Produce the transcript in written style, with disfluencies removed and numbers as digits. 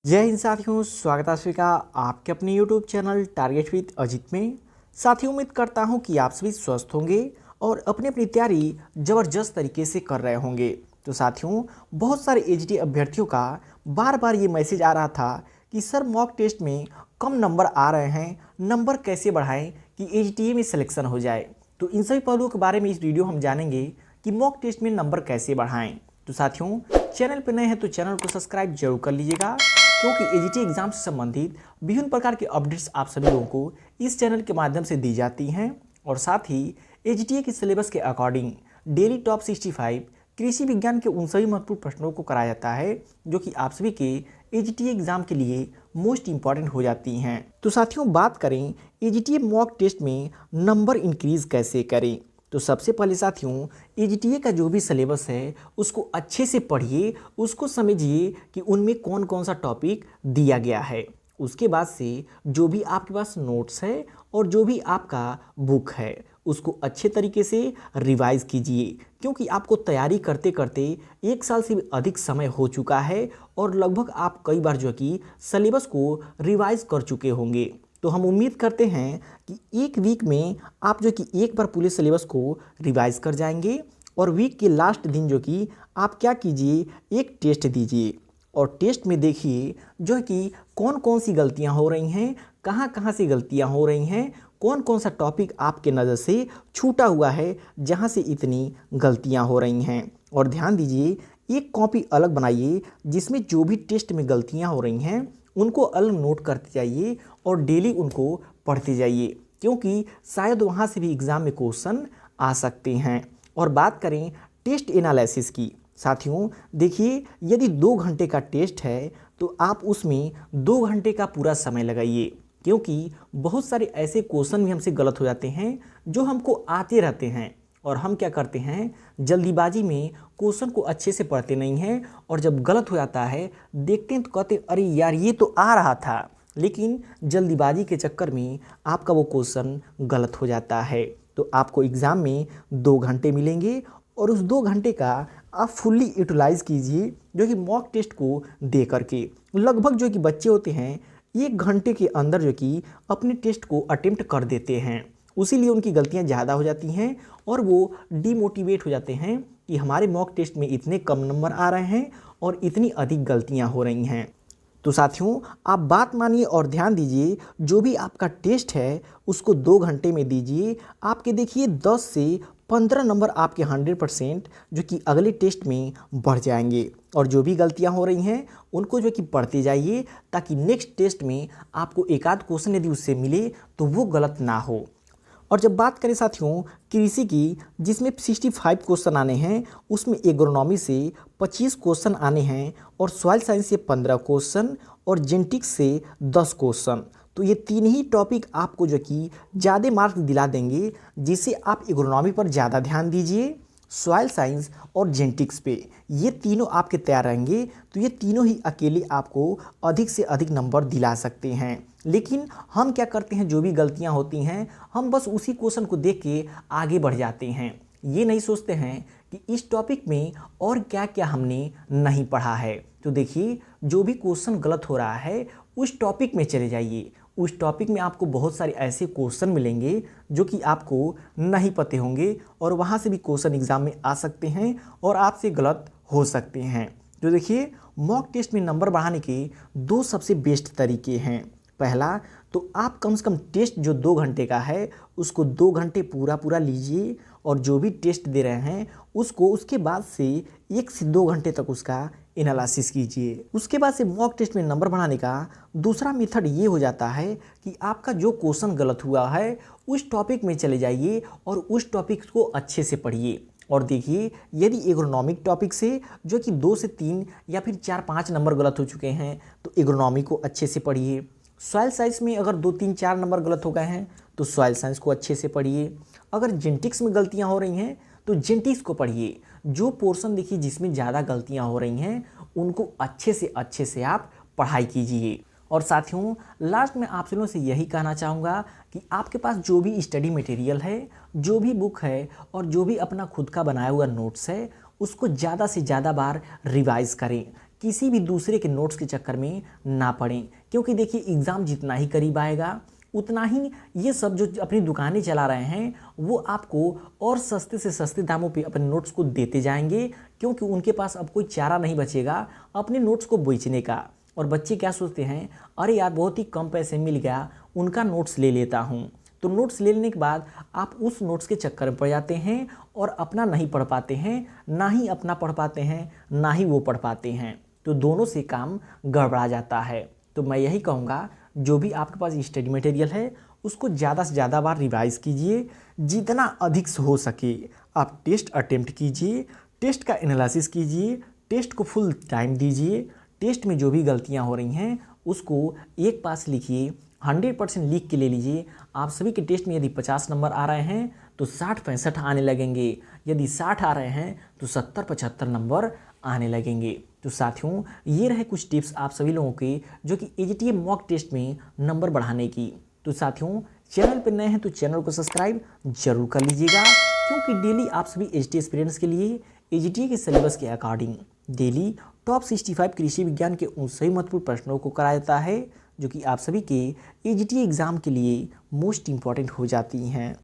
जय हिंद साथियों, स्वागत है आप सभी का आपके अपने YouTube channel target with Ajit में। साथियों, उम्मीद करता हूं कि आप सभी स्वस्थ होंगे और अपनी अपनी तैयारी ज़बरदस्त तरीके से कर रहे होंगे। तो साथियों, बहुत सारे एचडी अभ्यर्थियों का बार बार ये मैसेज आ रहा था कि सर मॉक टेस्ट में कम नंबर आ रहे हैं, नंबर कैसे बढ़ाएं कि एचडीए में सिलेक्शन हो जाए। तो इन सभी पहलुओं के बारे में इस वीडियो हम जानेंगे कि मॉक टेस्ट में नंबर कैसे बढ़ाएं। तो साथियों, चैनल पर नए हैं तो चैनल को सब्सक्राइब जरूर कर लीजिएगा, क्योंकि एजीटी एग्जाम से संबंधित विभिन्न प्रकार के अपडेट्स आप सभी लोगों को इस चैनल के माध्यम से दी जाती हैं। और साथ ही एजीटीए के सिलेबस के अकॉर्डिंग डेली टॉप 65 कृषि विज्ञान के उन सभी महत्वपूर्ण प्रश्नों को कराया जाता है जो कि आप सभी के एजीटीए एग्जाम के लिए मोस्ट इंपॉर्टेंट हो जाती हैं। तो साथियों, बात करें एजीटीए मॉक टेस्ट में नंबर इंक्रीज कैसे करें। तो सबसे पहले साथियों, एजीटीए का जो भी सिलेबस है उसको अच्छे से पढ़िए, उसको समझिए कि उनमें कौन कौन सा टॉपिक दिया गया है। उसके बाद से जो भी आपके पास नोट्स है और जो भी आपका बुक है उसको अच्छे तरीके से रिवाइज कीजिए, क्योंकि आपको तैयारी करते करते 1 साल से भी अधिक समय हो चुका है और लगभग आप कई बार जो कि सिलेबस को रिवाइज कर चुके होंगे। तो हम उम्मीद करते हैं कि एक वीक में आप जो कि एक बार पूरे सिलेबस को रिवाइज कर जाएंगे और वीक के लास्ट दिन जो कि आप क्या कीजिए, एक टेस्ट दीजिए और टेस्ट में देखिए जो है कि कौन कौन सी गलतियां हो रही हैं, कहां कहां से गलतियां हो रही हैं, कौन कौन सा टॉपिक आपके नज़र से छूटा हुआ है जहां से इतनी गलतियां हो रही हैं। और ध्यान दीजिए, एक कॉपी अलग बनाइए जिसमें जो भी टेस्ट में गलतियां हो रही हैं उनको अलग नोट करते जाइए और डेली उनको पढ़ते जाइए, क्योंकि शायद वहाँ से भी एग्ज़ाम में क्वेश्चन आ सकते हैं। और बात करें टेस्ट एनालिसिस की, साथियों देखिए, यदि 2 घंटे का टेस्ट है तो आप उसमें 2 घंटे का पूरा समय लगाइए, क्योंकि बहुत सारे ऐसे क्वेश्चन भी हमसे गलत हो जाते हैं जो हमको आते रहते हैं और हम क्या करते हैं, जल्दीबाजी में क्वेश्चन को अच्छे से पढ़ते नहीं हैं और जब गलत हो जाता है देखते हैं तो कहते हैं अरे यार ये तो आ रहा था, लेकिन जल्दीबाजी के चक्कर में आपका वो क्वेश्चन गलत हो जाता है। तो आपको एग्ज़ाम में 2 घंटे मिलेंगे और उस 2 घंटे का आप फुल्ली यूटिलाइज़ कीजिए, जो कि मॉक टेस्ट को दे करके लगभग जो कि बच्चे होते हैं 1 घंटे के अंदर जो कि अपने टेस्ट को अटेम्प्ट कर देते हैं। उसीलिए उनकी गलतियां ज़्यादा हो जाती हैं और वो डीमोटिवेट हो जाते हैं कि हमारे मॉक टेस्ट में इतने कम नंबर आ रहे हैं और इतनी अधिक गलतियां हो रही हैं। तो साथियों, आप बात मानिए और ध्यान दीजिए, जो भी आपका टेस्ट है उसको 2 घंटे में दीजिए। आपके देखिए 10 से 15 नंबर आपके 100% जो कि अगले टेस्ट में बढ़ जाएंगे। और जो भी गलतियां हो रही हैं उनको जो कि पढ़ते जाइए, ताकि नेक्स्ट टेस्ट में आपको एक आध क्वेश्चन यदि उससे मिले तो वो गलत ना हो। और जब बात करें साथियों कृषि की, जिसमें 65 क्वेश्चन आने हैं, उसमें एग्रोनॉमी से 25 क्वेश्चन आने हैं और सॉइल साइंस से 15 क्वेश्चन और जेनेटिक्स से 10 क्वेश्चन। तो ये तीन ही टॉपिक आपको जो कि ज़्यादा मार्क्स दिला देंगे, जिससे आप एग्रोनॉमी पर ज़्यादा ध्यान दीजिए, सॉइल साइंस और जेनेटिक्स पे ये तीनों आपके तैयार रहेंगे। तो ये तीनों ही अकेले आपको अधिक से अधिक नंबर दिला सकते हैं। लेकिन हम क्या करते हैं, जो भी गलतियां होती हैं हम बस उसी क्वेश्चन को देख के आगे बढ़ जाते हैं, ये नहीं सोचते हैं कि इस टॉपिक में और क्या क्या हमने नहीं पढ़ा है। तो देखिए, जो भी क्वेश्चन गलत हो रहा है उस टॉपिक में चले जाइए। उस टॉपिक में आपको बहुत सारे ऐसे क्वेश्चन मिलेंगे जो कि आपको नहीं पते होंगे और वहाँ से भी क्वेश्चन एग्जाम में आ सकते हैं और आपसे गलत हो सकते हैं। तो देखिए, मॉक टेस्ट में नंबर बढ़ाने के 2 सबसे बेस्ट तरीके हैं। पहला, तो आप कम से कम टेस्ट जो 2 घंटे का है उसको 2 घंटे पूरा पूरा लीजिए और जो भी टेस्ट दे रहे हैं उसको उसके बाद से 1 से 2 घंटे तक उसका एनालिसिस कीजिए। उसके बाद से मॉक टेस्ट में नंबर बढ़ाने का दूसरा मेथड ये हो जाता है कि आपका जो क्वेश्चन गलत हुआ है उस टॉपिक में चले जाइए और उस टॉपिक को अच्छे से पढ़िए। और देखिए, यदि एग्रोनॉमिक टॉपिक से जो कि 2 से 3 या फिर 4-5 नंबर गलत हो चुके हैं तो एग्रोनॉमी को अच्छे से पढ़िए। सॉइल साइंस में अगर 2-3-4 नंबर गलत हो गए हैं तो सॉइल साइंस को अच्छे से पढ़िए। अगर जेनेटिक्स में गलतियां हो रही हैं तो जेनेटिक्स को पढ़िए। जो पोर्शन देखिए जिसमें ज़्यादा गलतियां हो रही हैं उनको अच्छे से आप पढ़ाई कीजिए। और साथियों, लास्ट में आप लोगों से यही कहना चाहूँगा कि आपके पास जो भी स्टडी मटेरियल है, जो भी बुक है और जो भी अपना खुद का बनाया हुआ नोट्स है उसको ज़्यादा से ज़्यादा बार रिवाइज़ करें, किसी भी दूसरे के नोट्स के चक्कर में ना पड़ें, क्योंकि देखिए एग्ज़ाम जितना ही करीब आएगा उतना ही ये सब जो अपनी दुकानें चला रहे हैं वो आपको और सस्ते से सस्ते दामों पे अपने नोट्स को देते जाएंगे, क्योंकि उनके पास अब कोई चारा नहीं बचेगा अपने नोट्स को बेचने का। और बच्चे क्या सोचते हैं, अरे यार बहुत ही कम पैसे मिल गया, उनका नोट्स ले लेता हूँ। तो नोट्स ले लेने के बाद आप उस नोट्स के चक्कर में पड़ जाते हैं और अपना नहीं पढ़ पाते हैं, ना ही अपना पढ़ पाते हैं, ना ही वो पढ़ पाते हैं। तो दोनों से काम गड़बड़ा जाता है। तो मैं यही कहूँगा, जो भी आपके पास स्टडी मटेरियल है उसको ज़्यादा से ज़्यादा बार रिवाइज़ कीजिए, जितना अधिक से हो सके आप टेस्ट अटेम्प्ट कीजिए, टेस्ट का एनालिसिस कीजिए, टेस्ट को फुल टाइम दीजिए, टेस्ट में जो भी गलतियां हो रही हैं उसको एक पास लिखिए, 100% लिख के ले लीजिए। आप सभी के टेस्ट में यदि 50 नंबर आ रहे हैं तो 60-65 आने लगेंगे, यदि 60 आ रहे हैं तो 70-75 नंबर आने लगेंगे। तो साथियों, ये रहे कुछ टिप्स आप सभी लोगों के जो कि एजीटीए मॉक टेस्ट में नंबर बढ़ाने की। तो साथियों, चैनल पर नए हैं तो चैनल को सब्सक्राइब जरूर कर लीजिएगा, क्योंकि डेली आप सभी एजीटीए एस्पिरेंट्स के लिए एजीटीए के सिलेबस के अकॉर्डिंग डेली टॉप 65 कृषि विज्ञान के उन सही महत्वपूर्ण प्रश्नों को कराया जाता है जो कि आप सभी के एजीटीए एग्ज़ाम के लिए मोस्ट इम्पॉर्टेंट हो जाती हैं।